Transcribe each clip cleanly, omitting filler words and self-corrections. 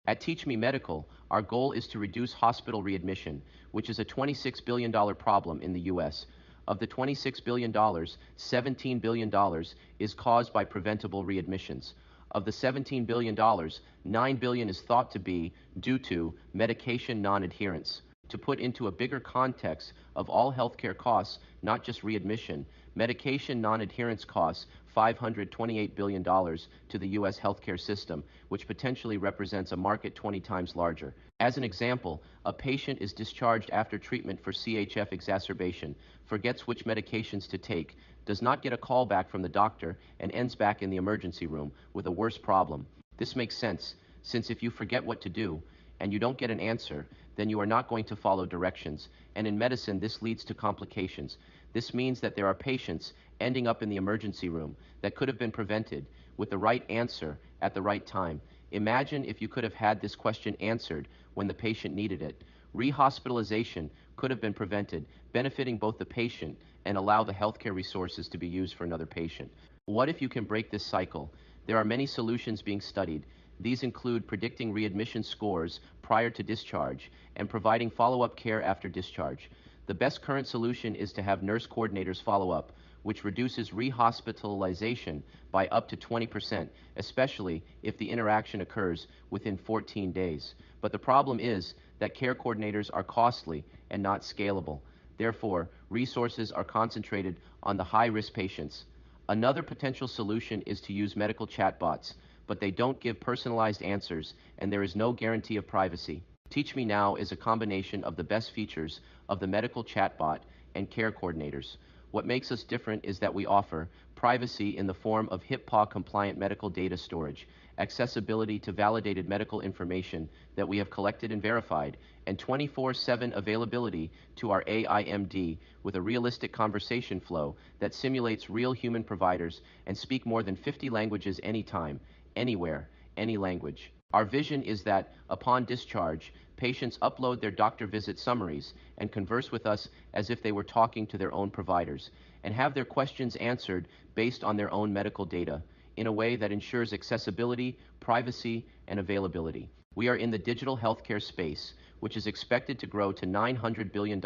At Teach Me Medical, our goal is to reduce hospital readmission, which is a $26 billion problem in the U.S. Of the $26 billion, $17 billion is caused by preventable readmissions. Of the $17 billion, $9 billion is thought to be due to medication non-adherence. To put into a bigger context of all healthcare costs, not just readmission, medication non-adherence costs $528 billion to the U.S. healthcare system, which potentially represents a market 20 times larger. As an example, a patient is discharged after treatment for CHF exacerbation, forgets which medications to take, does not get a call back from the doctor, and ends back in the emergency room with a worse problem. This makes sense, since if you forget what to do, and you don't get an answer, then you are not going to follow directions, and in medicine this leads to complications. This means that there are patients ending up in the emergency room that could have been prevented with the right answer at the right time. Imagine if you could have had this question answered when the patient needed it. Rehospitalization could have been prevented, benefiting both the patient and allow the healthcare resources to be used for another patient. What if you can break this cycle? There are many solutions being studied. These include predicting readmission scores prior to discharge and providing follow-up care after discharge. The best current solution is to have nurse coordinators follow up, which reduces rehospitalization by up to 20%, especially if the interaction occurs within 14 days. But the problem is that care coordinators are costly and not scalable. Therefore, resources are concentrated on the high-risk patients. Another potential solution is to use medical chatbots, but they don't give personalized answers, and there is no guarantee of privacy. Teach Me Now is a combination of the best features of the medical chatbot and care coordinators. What makes us different is that we offer privacy in the form of HIPAA-compliant medical data storage, accessibility to validated medical information that we have collected and verified, and 24/7 availability to our AIMD with a realistic conversation flow that simulates real human providers and speak more than 50 languages anytime, anywhere, any language. Our vision is that, upon discharge, patients upload their doctor visit summaries and converse with us as if they were talking to their own providers, and have their questions answered based on their own medical data, in a way that ensures accessibility, privacy, and availability. We are in the digital healthcare space, which is expected to grow to $900 billion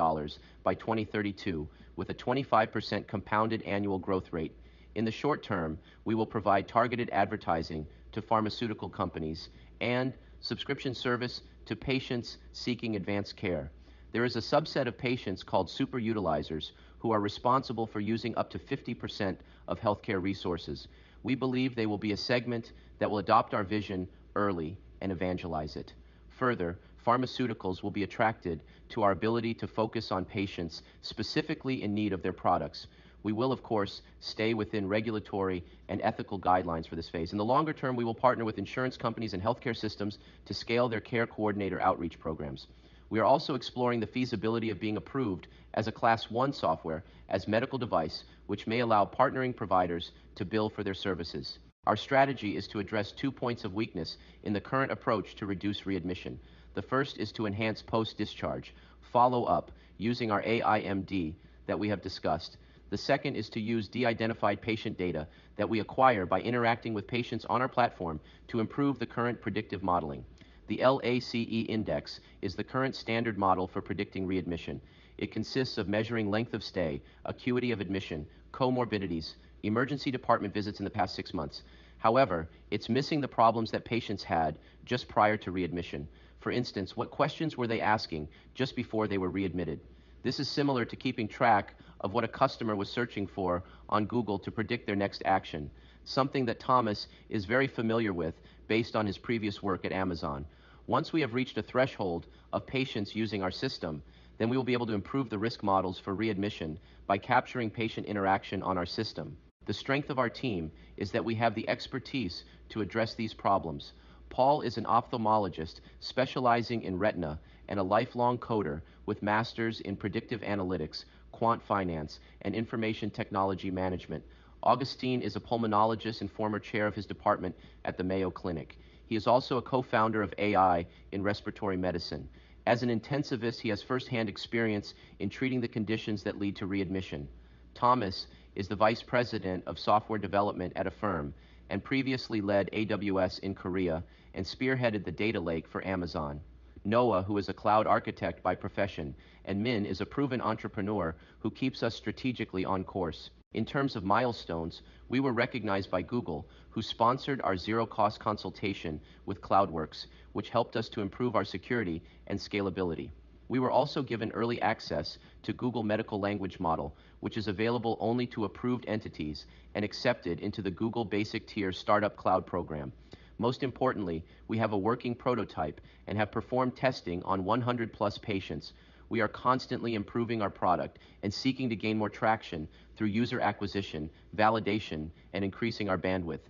by 2032, with a 25% compounded annual growth rate. In the short term, we will provide targeted advertising to pharmaceutical companies and subscription service to patients seeking advanced care. There is a subset of patients called superutilizers who are responsible for using up to 50% of healthcare resources. We believe they will be a segment that will adopt our vision early and evangelize it. Further, pharmaceuticals will be attracted to our ability to focus on patients specifically in need of their products. We will, of course, stay within regulatory and ethical guidelines for this phase. In the longer term, we will partner with insurance companies and healthcare systems to scale their care coordinator outreach programs. We are also exploring the feasibility of being approved as a Class 1 software as medical device, which may allow partnering providers to bill for their services. Our strategy is to address 2 points of weakness in the current approach to reduce readmission. The first is to enhance post-discharge follow-up using our AIMD that we have discussed. The second is to use de-identified patient data that we acquire by interacting with patients on our platform to improve the current predictive modeling. The LACE index is the current standard model for predicting readmission. It consists of measuring length of stay, acuity of admission, comorbidities, emergency department visits in the past 6 months. However, it's missing the problems that patients had just prior to readmission. For instance, what questions were they asking just before they were readmitted? This is similar to keeping track of what a customer was searching for on Google to predict their next action, something that Thomas is very familiar with based on his previous work at Amazon. Once we have reached a threshold of patients using our system, then we will be able to improve the risk models for readmission by capturing patient interaction on our system. The strength of our team is that we have the expertise to address these problems. Paul is an ophthalmologist specializing in retina and a lifelong coder with masters in predictive analytics, quant finance, and information technology management. Augustine is a pulmonologist and former chair of his department at the Mayo Clinic. He is also a co-founder of AI in respiratory medicine. As an intensivist, he has firsthand experience in treating the conditions that lead to readmission. Thomas is the vice president of software development at a firm and previously led AWS in Korea and spearheaded the data lake for Amazon. Noah, who is a cloud architect by profession, and Min is a proven entrepreneur who keeps us strategically on course. In terms of milestones, we were recognized by Google, who sponsored our zero-cost consultation with CloudWorks, which helped us to improve our security and scalability. We were also given early access to Google Medical Language Model, which is available only to approved entities and accepted into the Google Basic Tier Startup Cloud program. Most importantly, we have a working prototype and have performed testing on 100 plus patients. We are constantly improving our product and seeking to gain more traction through user acquisition, validation, and increasing our bandwidth.